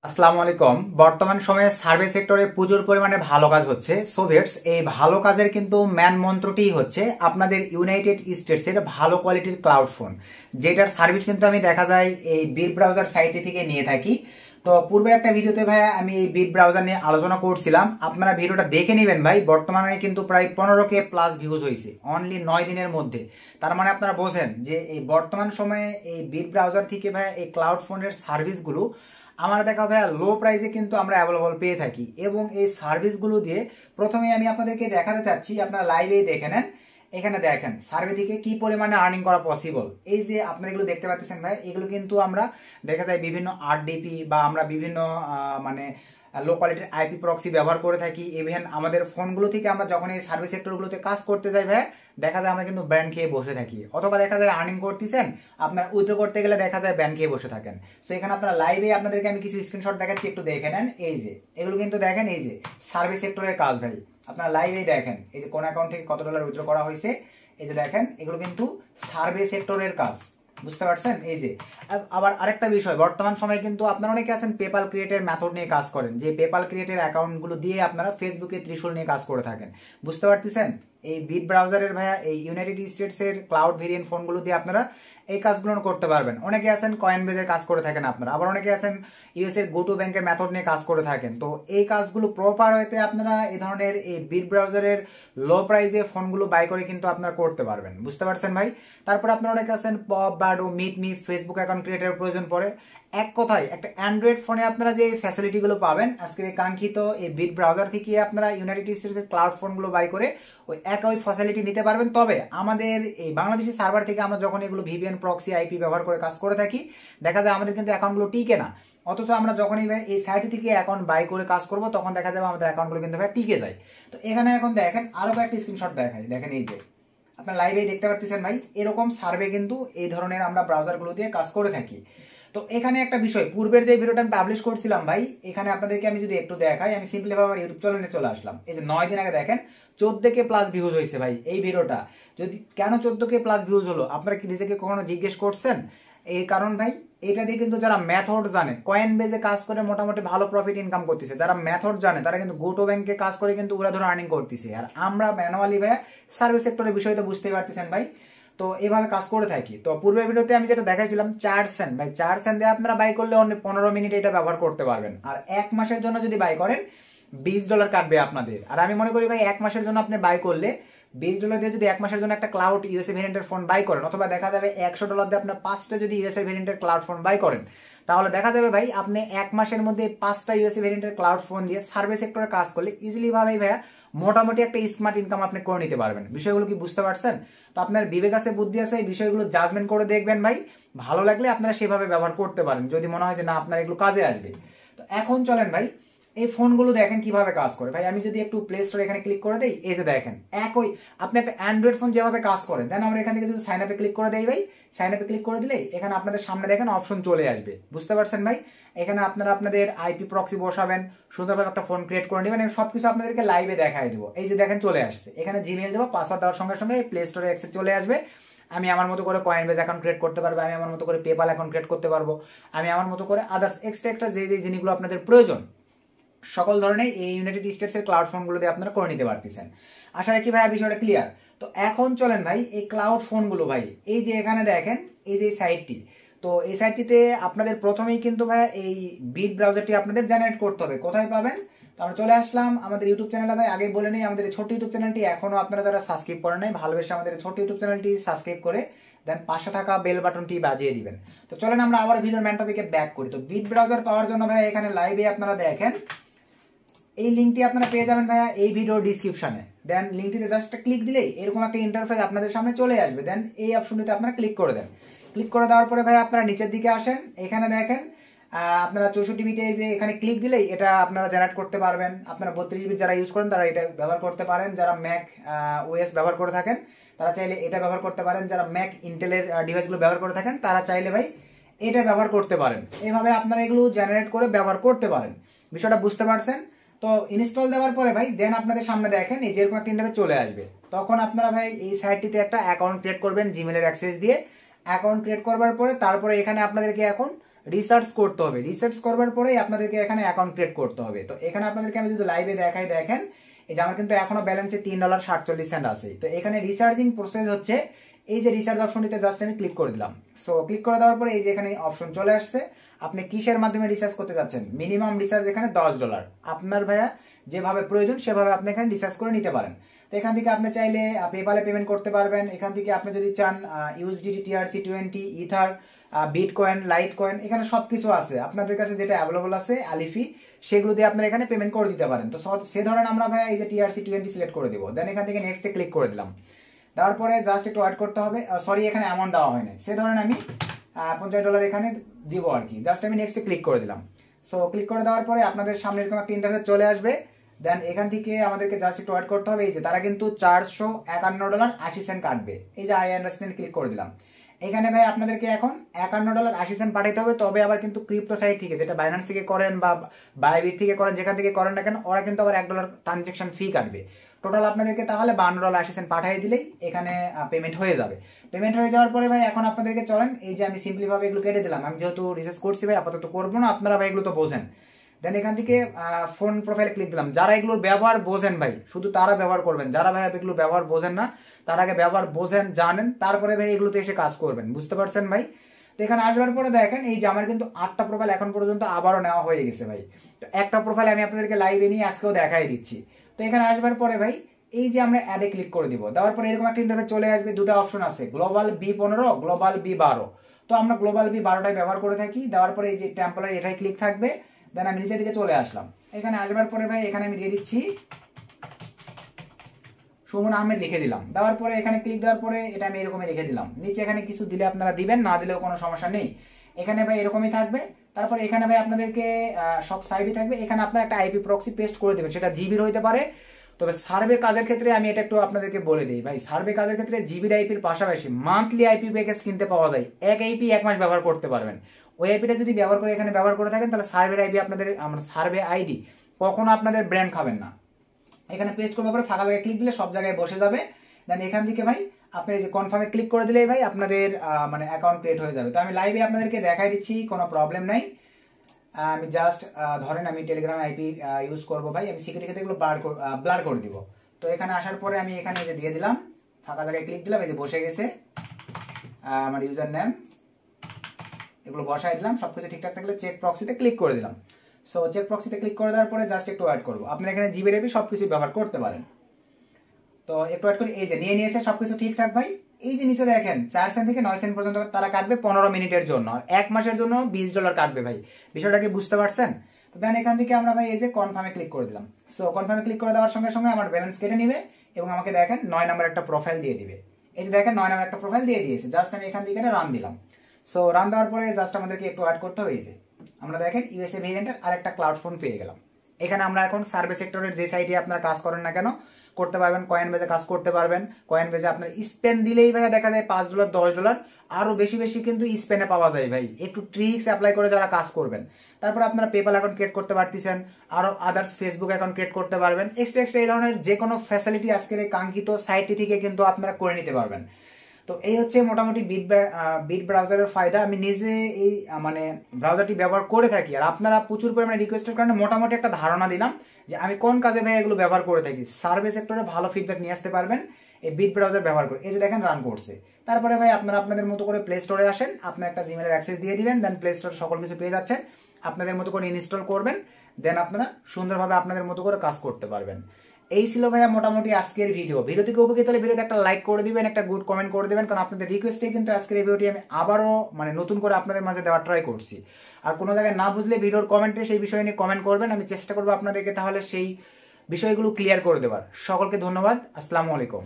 আসসালামু আলাইকুম। বর্তমান সময়ে সার্ভিস সেক্টরে প্রচুর পরিমাণে ভালো কাজ হচ্ছে। সোভিয়েটস এই ভালো কাজের কিন্তু ম্যান মন্ত্রটি হচ্ছে আপনাদের ইউনাইটেড স্টেটস এর ভালো কোয়ালিটির ক্লাউড ফোন, যেটার সার্ভিস কিন্তু আমি দেখা যায় এই বিট ব্রাউজার সাইটে থেকে নিয়ে থাকি। তো পূর্বে একটা ভিডিওতে ভাই আমি এই বিট ব্রাউজার নিয়ে আলোচনা করছিলাম, আপনারা ভিডিওটা দেখে নেবেন ভাই। বর্তমানে কিন্তু প্রায় 15K প্লাস ভিউজ হয়েছে অনলি 9 দিনের মধ্যে। তার মানে আপনারা বোঝেন যে এই বর্তমান সময়ে এই বিট ব্রাউজার থেকে ভাই এই ক্লাউড ফোনের সার্ভিসগুলো আমার দেখা ভাইয়া লো প্রাইসে কিন্তু আমরা অ্যাভেলেবল পেয়ে থাকি। এবং এই সার্ভিসগুলো দিয়ে প্রথমে আমি আপনাদেরকে দেখাতে চাচ্ছি, আপনারা লাইভেই দেখে নেন। এখানে দেখেন সার্ভে থেকে কি পরিমাণে আর্নিং করা পসিবল। এই যে আপনারা এগুলো দেখতে পাচ্ছেন ভাই, এগুলো কিন্তু আমরা দেখা যায় বিভিন্ন আরডিপি বা আমরা বিভিন্ন মানে লো কোয়ালিটির আইপি প্রক্সি ব্যবহার করে থাকি। ইভেন আমাদের ফোনগুলো থেকে আমরা যখন এই সার্ভিস সেক্টরগুলোতে কাজ করতে যাই ভাই, দেখা যায় আমরা কিন্তু ব্যান্ড খেয়ে বসে থাকি, অথবা দেখা যায় আর্নিং করতেছেন, আপনার উইথড্র করতে গেলে দেখা যায় ব্যান্ড খেয়ে বসে থাকেন। সো এখানে আপনারা লাইভে আপনাদেরকে আমি কিছু স্ক্রিনশট দেখাচ্ছি, একটু দেখে নেন। এই যে এগুলো কিন্তু দেখেন, এই যে সার্ভিস সেক্টরের কাজ ভাই, আপনারা লাইভেই দেখেন এই যে কোন অ্যাকাউন্ট থেকে কত ডলার উইথড্র করা হয়েছে। এই যে দেখেন এগুলো কিন্তু সার্ভিস সেক্টরের কাজ, বুঝতে পারছেন। এই যে আবার আরেকটা বিষয়, বর্তমান সময়ে কিন্তু আপনারা অনেকে আছেন পেপাল ক্রিয়েটের মেথড নিয়ে কাজ করেন, যে পেপাল ক্রিয়েটের অ্যাকাউন্টগুলো দিয়ে আপনারা ফেসবুকে ত্রিশূল নিয়ে কাজ করে থাকেন, বুঝতে পারতেছেন। এই বিট ব্রাউজারের ভাইয়া এই ইউনাইটেড স্টেটস এর ক্লাউড ভেরিয়েন্ট ফোনগুলো দিয়ে আপনারা এই কাজগুলো করতে পারবেন। অনেকে আছেন কয়েন বেজের কাজ করে থাকেন আপনারা, আবার অনেকে আছেন ইউএস এর গো টু ব্যাংকের মেথড নিয়ে কাজ করে থাকেন। তো এই কাজগুলো প্রপার হইতে আপনারা এই ধরনের এই বিট ব্রাউজারের লো প্রাইসে ফোনগুলো বাই করে কিন্তু আপনারা করতে পারবেন, বুঝতে পারছেন ভাই। তারপর আপনারা অনেকে আছেন পপ বাডো মিট মি ফেসবুক অ্যাকাউন্ট ক্রিয়েটের প্রয়োজন পড়ে। এক কথায় একটা অ্যান্ড্রয়েড ফোনে আপনারা যে ফ্যাসিলিটিগুলো পাবেন আজকের এই কাঙ্ক্ষিত এই বিট ব্রাউজার থেকে আপনারা ইউনাইটেড স্টেটসের ক্লাউড ফোনগুলো বাই করে ওই ফ্যাসিলিটি নিতে পারবেন। তবে আমাদের এই বাংলাদেশি সার্ভার থেকে আমরা যখন এগুলো ভিপিএন প্রক্সি আইপি ব্যবহার করে কাজ করে থাকি, দেখা যায় আমাদের কিন্তু অ্যাকাউন্টগুলো টিকে না। অথচ আমরা যখনই এই সাইট থেকে অ্যাকাউন্ট বাই করে কাজ করব, তখন দেখা যাবে আমাদের অ্যাকাউন্টগুলো কিন্তু ভাই টিকে যায়। তো এখানে এখন দেখেন আরো কয়েকটি স্ক্রিনশট দেখাই, দেখেন এই যে আপনার লাইভে দেখতে পাচ্ছেন ভাই, এরকম সার্ভে কিন্তু এই ধরনের আমরা ব্রাউজারগুলো দিয়ে কাজ করে থাকি। তো এখানে একটা বিষয়, পূর্বের যে ভিডিওটা আমি পাবলিশ করছিলাম ভাই, এখানে আপনাদেরকে আমি যদি একটু দেখাই, আমি সিম্পলি ভাবে আমার ইউটিউব চ্যানেলে চলে আসলাম। এই যে 9 দিন আগে দেখেন 14K প্লাস ভিউজ হয়েছে ভাই এই ভিডিওটা। যদি কেন 14K প্লাস ভিউজ হলো, আপনারা কি নিজেকে কখনো জিজ্ঞেস করছেন? এই কারণ ভাই, এটা দিয়ে কিন্তু যারা মেথড জানে, কয়েন বেজে কাজ করে মোটামুটি ভালো প্রফিট ইনকাম করতেছে। যারা মেথড জানে তারা কিন্তু গোটো ব্যাংকে কাজ করে কিন্তু ওরা ধরে আর্নিং করতেছে। আর আমরা ম্যানুয়ালি ভাই সার্ভিস সেক্টরের বিষয় তো বুঝতেই পারতেছেন ভাই, তো এইভাবে কাজ করে থাকি। তো পূর্বের ভিডিওতে আমি যেটা দেখাইছিলাম 4 সেন্ট ভাই, 4 সেন্ট দিয়ে আপনারা বাই করলে অন্য 15 মিনিট এটা ব্যবহার করতে পারবেন। আর 1 মাসের জন্য যদি বাই করেন $20 কাটবে আপনাদের। আর আমি মনে করি ভাই 1 মাসের জন্য আপনি বাই করলে $20 দিয়ে যদি 1 মাসের জন্য একটা ক্লাউড ইউএসএ ভেরিয়েন্টের ফোন বাই করেন, অথবা দেখা যাবে $100 দিয়ে আপনার 5টা যদি ইউএসএ ভেরিয়েন্টের ক্লাউড ফোন বাই করেন, তাহলে দেখা যাবে ভাই আপনি 1 মাসের মধ্যে 5টা ইউএসএ ভেরিয়েন্টের ক্লাউড ফোন দিয়ে সার্ভিস সেক্টরে কাজ করলে ইজিলি ভাবেই ভাইয়া মোটামুটি একটা স্মার্ট ইনকাম আপনি করে নিতে পারবেন। বিষয়গুলো কি বুঝতে পারছেন? তো আপনার বিবেক আছে, বুদ্ধি আছে, এই বিষয়গুলো জাজমেন্ট করে দেখবেন ভাই। ভালো লাগলে আপনারা সেভাবে ব্যবহার করতে পারেন, যদি মনে হয় যে না আপনার এগুলো কাজে আসবে। তো এখন চলেন ভাই এই ফোনগুলো দেখেন কিভাবে কাজ করে ভাই। আমি যদি একটু প্লে স্টোরে এখানে ক্লিক করে দেই, এই যে দেখেন একই আপনি একটা অ্যান্ড্রয়েড ফোন যেভাবে কাজ করে দেন, আমরা এখান থেকে যদি সাইন আপে ক্লিক করে দেই ভাই, সাইন আপে ক্লিক করে দিলেই এখানে আপনাদের সামনে দেখেন অপশন চলে আসবে, বুঝতে পারছেন ভাই। এখানে আপনারা আপনাদের আইপি প্রক্সি বসাবেন, সুন্দরভাবে একটা ফোন ক্রিয়েট করে নেবেন, সবকিছু আপনাদেরকে লাইভে দেখাই দেবো। এই যে দেখেন চলে আসছে, এখানে জিমেইল দেবো, পাসওয়ার্ড দেওয়ার সঙ্গে সঙ্গে প্লে স্টোরে অ্যাক্সেস চলে আসবে। আমি আমার মতো করে কয়েন বেজ অ্যাকাউন্ট ক্রিয়েট করতে পারবো, আমি আমার মতো করে পেপাল অ্যাকাউন্ট ক্রিয়েট করতে পারবো, আমি আমার মতো করে আদার্স এক্সট্রা যে জিনিসগুলো আপনাদের প্রয়োজন সকল ধরনের এই ইউনাইটেড স্টেটস এর ক্লাউড ফোনগুলো দিয়ে আপনারা করে নিতে পারতেছেন। আশা রাখি ভাই বিষয়টা ক্লিয়ার। তো এখন চলেন ভাই এই ক্লাউড ফোনগুলো ভাই, এই যে এখানে দেখেন এই যে সাইটটি, তো এই সাইটটিতে আপনাদের প্রথমেই কিন্তু ভাই এই বিট ব্রাউজারটি আপনাদের জেনারেট করতে হবে। কোথায় পাবেন? তো আমরা চলে আসলাম আমাদের ইউটিউব চ্যানেলে ভাই। আগে বলে নেই, আমাদের ছোট ইউটিউব চ্যানেলটি এখনো আপনারা যারা সাবস্ক্রাইব করেন নাই, ভালোবেসে আমাদের ছোট ইউটিউব চ্যানেলটি সাবস্ক্রাইব করে দেন পাশে থাকা বেল বাটনটি বাজিয়ে দিবেন। তো চলেন আমরা আবার ভিডিওর ম্যান টপিকে ব্যাক করি। তো বিট ব্রাউজার পাওয়ার জন্য ভাই এখানে লাইভে আপনারা দেখেন এই লিঙ্কটি আপনারা পেয়ে যাবেন ভাইয়া এই ভিডিও ডিসক্রিপশনে। দেন লিঙ্কটিতে জাস্ট ক্লিক দিলেই এরকম একটা ইন্টারফেস আপনাদের সামনে চলে আসবে। দেন এই অপশনটিতে আপনারা ক্লিক করে দেন। ক্লিক করে দেওয়ার পরে ভাই আপনারা নিচের দিকে আসেন, এখানে দেখেন আপনারা 64 বিটে যে এখানে ক্লিক দিলেই এটা আপনারা জেনারেট করতে পারবেন। আপনারা 32 বিট যারা ইউজ করেন তারা এটা ব্যবহার করতে পারেন, যারা ম্যাক ওএস ব্যবহার করে থাকেন তারা চাইলে এটা ব্যবহার করতে পারেন, যারা ম্যাক ইন্টেলের ডিভাইসগুলো ব্যবহার করে থাকেন তারা চাইলে ভাই এটা ব্যবহার করতে পারেন। এইভাবে আপনারা এগুলো জেনারেট করে ব্যবহার করতে পারেন। বিষয়টা বুঝতে পারছেন? তো ইনস্টল দেওয়ার পরে ভাই দেন আপনাদের সামনে দেখেন এই যেরকম একটা ইন্টারফেস চলে আসবে। তখন আপনারা ভাই এই সাইটটিতে একটা অ্যাকাউন্ট ক্রিয়েট করবেন জিমেলের অ্যাক্সেস দিয়ে। অ্যাকাউন্ট ক্রিয়েট করবার পরে তারপরে এখানে আপনাদেরকে এখন রিসার্চ করতে হবে। রিসার্চ করবার পরেই আপনাদেরকে এখানে অ্যাকাউন্ট ক্রিয়েট করতে হবে। তো এখানে আপনাদেরকে আমি যদি লাইভে দেখাই, দেখেন এই যে আমার কিন্তু এখনো ব্যালেন্সে $3.47 আছে। তো এখানে রিসার্চিং প্রসেস হচ্ছে, এই যে রিসার্চ অপশনটিতে জাস্ট আমি ক্লিক করে দিলাম। সো ক্লিক করে দেওয়ার পরে এই যে এখানে অপশন চলে আসছে, আপনি কিসের মাধ্যমে রিসার্চ করতে যাচ্ছেন। মিনিমাম রিসার্চ এখানে $10, আপনার ভাইয়া যেভাবে প্রয়োজন সেভাবে আপনি এখানে রিসার্চ করে নিতে পারেন। তো এখান থেকে আপনি চাইলে পেপালে পেমেন্ট করতে পারবেন। এখান থেকে আপনি যদি চান USDT, TRC20, ether, bitcoin, light coin, এখানে সবকিছু আছে আপনাদের কাছে যেটা অ্যাভেলেবল আছে আলিফি, সেগুলো দিয়ে আপনারা এখানে পেমেন্ট করে দিতে পারেন। তো সে ধরেন আমরা ভাইয়া এই যে TRC20 সিলেক্ট করে দিব, দেন এখান থেকে নেক্সটে ক্লিক করে দিলাম। দেওয়ার পরে জাস্ট একটু ওয়েট করতে হবে। সরি, এখানে অ্যামাউন্ট দেওয়া হয় না। সে ধরেন আমি $50 এখানে দিব আর কি। জাস্ট আমি নেক্সটে ক্লিক করে দিলাম। সো ক্লিক করে দেওয়ার পরে আপনাদের সামনে এরকম একটা ইন্টারনেট চলে আসবে। দেন এখান থেকে আমাদেরকে জাস্ট একটু ওয়েট করতে হবে। এই যে তারা কিন্তু $451.80 কাটবে। এই যে আই আন্ডারস্ট্যান্ড ক্লিক করে দিলাম। এখানে ভাই আপনাদেরকে এখন $51.80 পাঠাইতে হবে। তবে আবার কিন্তু ক্রিপ্টো সাইট থেকে, যেটা বাইন্যান্স থেকে করেন বা বাইবিট থেকে করেন, যেখান থেকে করেন না কেন, ওরা কিন্তু আবার $1 ট্রানজেকশন ফি কাটবে। টোটাল আপনাদেরকে তাহলে $52.80 পাঠিয়ে দিলেই এখানে পেমেন্ট হয়ে যাবে। পেমেন্ট হয়ে যাওয়ার পরে ভাই এখন আপনাদেরকে চলেন, এই যে আমি সিম্পলি ভাবে এগুলো কেটে দিলাম। আমি যেহেতু রিসার্চ করছি ভাই, আপাতত করবো না, আপনারা ভাই এগুলো তো বোঝেন। দেন এখান থেকে ফোন প্রোফাইলে ক্লিক দিলাম। যারা এগুলোর ব্যবহার বোঝেন ভাই, শুধু তারা ব্যবহার করবেন। যারা ভাই এগুলো ব্যবহার বোঝেন না, তার আগে ব্যবহার বোঝেন, জানেন, তারপরে ভাই এগুলোতে এসে কাজ করবেন। বুঝতে পারছেন ভাই? তো এখানে আসবার পরে দেখেন এই যে আমার কিন্তু 8টা প্রোফাইল এখন পর্যন্ত আবারও নেওয়া হয়ে গেছে ভাই। তো একটা প্রোফাইল আমি আপনাদেরকে লাইভে নিয়ে আজকেও দেখাই দিচ্ছি। তো এখানে আসবার পরে ভাই এই যে আমরা অ্যাডে ক্লিক করে দিব। দেওয়ার পরে এরকম একটা ইন্টারফেস চলে আসবে। দুটো অপশন আছে, গ্লোবাল B15, গ্লোবাল B12। তো আমরা গ্লোবাল B12টাই ব্যবহার করে থাকি। দেওয়ার পরে এই যে টেম্পোরারি, এটাই ক্লিক থাকবে। দেন আমি নিচের দিকে চলে আসলাম। এখানে আসবার পরে ভাই এখানে আমি দিয়ে দিচ্ছি সুমন আহমেদ, লিখে দিলাম। দেওয়ার পরে এখানে ক্লিক দেওয়ার পরে এটা আমি এরকমই রেখে দিলাম। নিচে এখানে কিছু দিলে আপনারা দিবেন, না দিলেও কোনো সমস্যা নেই। এখানে ভাই এরকমই থাকবে। তারপর এখানে ভাই আপনাদেরকে SOX 5 থাকবে। এখানে আপনারা একটা আইপি প্রক্সি পেস্ট করে দেবেন, সেটা জিবির হইতে পারে। তবে সার্ভে কাজের ক্ষেত্রে আমি এটা একটু আপনাদেরকে বলে দিই ভাই, সার্ভে কাজের ক্ষেত্রে জিবির আইপির পাশাপাশি মান্থলি আইপি প্যাকেজ কিনতে পাওয়া যায়। এক আইপি 1 মাস ব্যবহার করতে পারবেন। ওই আইপিটা যদি ব্যবহার করে এখানে ব্যবহার করে থাকেন, তাহলে সার্ভের আইপি আপনাদের, সার্ভে আইডি কখনো আপনাদের ব্র্যান্ড খাবেন না। এখানে পেস্ট করবার পরে ফাঁকা জায়গায় ক্লিক দিলে সব জায়গায় বসে যাবে। দেন এখান থেকে ভাই আপনি যে কনফার্মে ক্লিক করে দিলেই ভাই আপনাদের মানে অ্যাকাউন্ট ক্রিয়েট হয়ে যাবে। তো আমি লাইভে আপনাদেরকে দেখাই দিচ্ছি, কোনো প্রবলেম নাই। আমি জাস্ট ধরেন আমি টেলিগ্রাম আইপি ইউজ করবো ভাই, আমি সিকিউরিটি ক্ষেত্রে এগুলো ব্লার করে দিব। তো এখানে আসার পরে আমি এখানে যে দিয়ে দিলাম, ফাঁকা জায়গায় ক্লিক দিলাম, এই যে বসে গেছে আমার ইউজার নেম, এগুলো বসাই দিলাম। সবকিছু ঠিকঠাক থাকলে চেক প্রক্সিতে ক্লিক করে দিলাম। সো চেক প্রক্সিতে ক্লিক করে দেওয়ার পরে জাস্ট একটু ওয়েট করবো। আপনি এখানে জিবি রেবি সবকিছু ব্যবহার করতে পারেন। তো একটু ওয়েট করি। এই যে নিয়ে নিয়েছে সবকিছু ঠিকঠাক ভাই। এই যে নিচে দেখেন 4 সেন্ট থেকে 9 সেন্ট পর্যন্ত তারা কাটবে 15 মিনিটের জন্য, আর 1 মাসের জন্য $20 কাটবে ভাই। বিষয়টা কি বুঝতে পারছেন? তো দেন এখান থেকে আমরা ভাই এই যে কনফার্মে ক্লিক করে দিলাম। সো কনফার্মে ক্লিক করে দেওয়ার সঙ্গে সঙ্গে আমার ব্যালেন্স কেটে নিবে এবং আমাকে দেখেন 9 নাম্বার একটা প্রোফাইল দিয়ে দিবে। এই যে দেখেন 9 নাম্বার একটা প্রোফাইল দিয়ে দিয়েছে। জাস্ট আমি এখান থেকে রান দিলাম। সো রান দেওয়ার পরে জাস্ট আমাদেরকে একটু অ্যাড করতে হবে। এই যে আমরা দেখেন ইউএসএ ভেরিয়েন্টের আরেকটা ক্লাউড ফোন পেয়ে গেলাম। এখানে আমরা এখন সার্ভে সেক্টরের যে সাইটে আপনারা কাজ করেন না কেন করতে পারবেন, কয়েন বেজে কাজ করতে পারবেন। কয়েন বেজে আপনার স্পেন দিলেই ভাই দেখা যায় $5, $10, আরো বেশি বেশি কিন্তু স্পেনে পাওয়া যায় ভাই। একটু ট্রিক্স অ্যাপ্লাই করে যারা কাজ করবেন, তারপর আপনারা পেপাল অ্যাকাউন্ট ক্রিয়েট করতে পারতেছেন, আরো আদার্স ফেসবুক অ্যাকাউন্ট ক্রিয়েট করতে পারবেন। এক্সট্রা এই ধরনের যে কোনো ফ্যাসিলিটি আজকের এই কাঙ্ক্ষিত সাইটটি থেকে কিন্তু আপনারা করে নিতে পারবেন। তো এই হচ্ছে মোটামুটি বিট ব্রাউজারের ফায়দা। আমি নিজে এই মানে ব্রাউজারটি ব্যবহার করে থাকি, আর আপনারা প্রচুর পরিমাণে রিকোয়েস্টের কারণে মোটামুটি একটা ধারণা দিলাম যে আমি কোন কাজে ভাই এগুলো ব্যবহার করে থাকি। সার্ভে সেক্টরে ভালো ফিডব্যাক নিয়ে আসতে পারবেন এই বিট ব্রাউজার ব্যবহার করে। এই যে দেখেন রান করছে। তারপরে ভাই আপনারা আপনাদের মতো করে প্লে স্টোরে আসেন, আপনার একটা জিমেলের অ্যাক্সেস দিয়ে দিবেন, দেন প্লে স্টোরে সকল কিছু পেয়ে যাচ্ছেন, আপনাদের মতো করে ইনস্টল করবেন, দেন আপনারা সুন্দরভাবে আপনাদের মতো করে কাজ করতে পারবেন। এই ছিল ভাইয়া মোটামুটি আজকের ভিডিও। ভিডিও থেকে উপকৃত হলে ভিডিওতে একটা লাইক করে দিবেন, একটা গুড কমেন্ট করে দিবেন, কারণ আপনাদের রিকোয়েস্টে কিন্তু আজকের এই ভিডিওটি আমি আবারও মানে নতুন করে আপনাদের মাঝে দেওয়ার ট্রাই করছি। আর কোনো জায়গায় না বুঝলে ভিডিওর কমেন্টে সেই বিষয় নিয়ে কমেন্ট করবেন, আমি চেষ্টা করবো আপনাদেরকে তাহলে সেই বিষয়গুলো ক্লিয়ার করে দেওয়ার। সকলকে ধন্যবাদ। আসসালামু আলাইকুম।